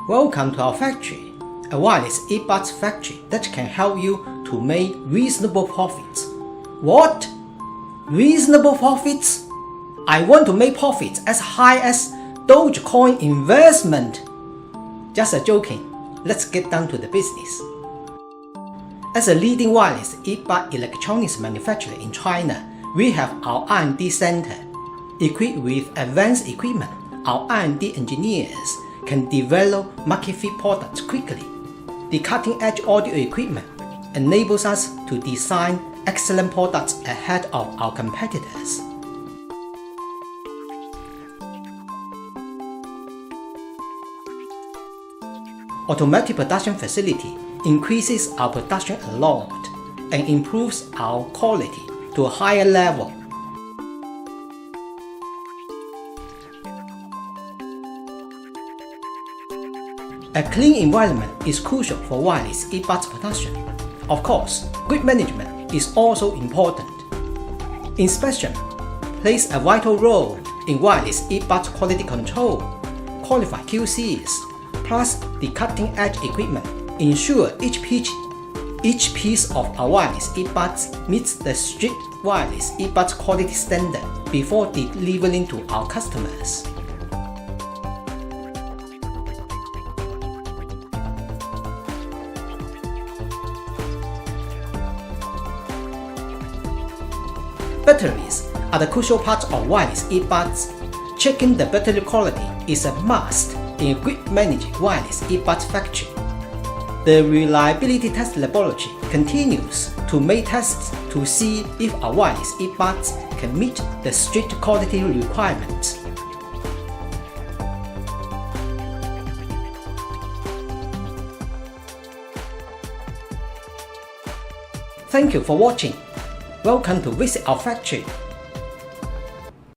Welcome to our factory, a wireless earbuds factory that can help you to make reasonable profits. What? Reasonable profits? I want to make profits as high as dogecoin investment. Just joking. Let's get down to the business. As a leading wireless earbud electronics manufacturer in China, we have our R&D center. Equipped with advanced equipment, our R&D engineers can develop market-fit products quickly. The cutting-edge audio equipment enables us to design excellent products ahead of our competitors. Automatic production facility increases our production a lot and improves our quality to a higher level. A clean environment is crucial for wireless earbuds production. Of course, good management is also important. Inspection plays a vital role in wireless earbuds quality control. Qualified QCs plus the cutting-edge equipment ensure each piece of our wireless earbuds meets the strict wireless earbuds quality standard before delivering to our customers. Batteries are the crucial part of wireless earbuds. Checking the battery quality is a must in a good-managed wireless earbuds factory. The Reliability Test Laboratory continues to make tests to see if our wireless earbuds can meet the strict quality requirements. Thank you for watching. Welcome to visit our factory.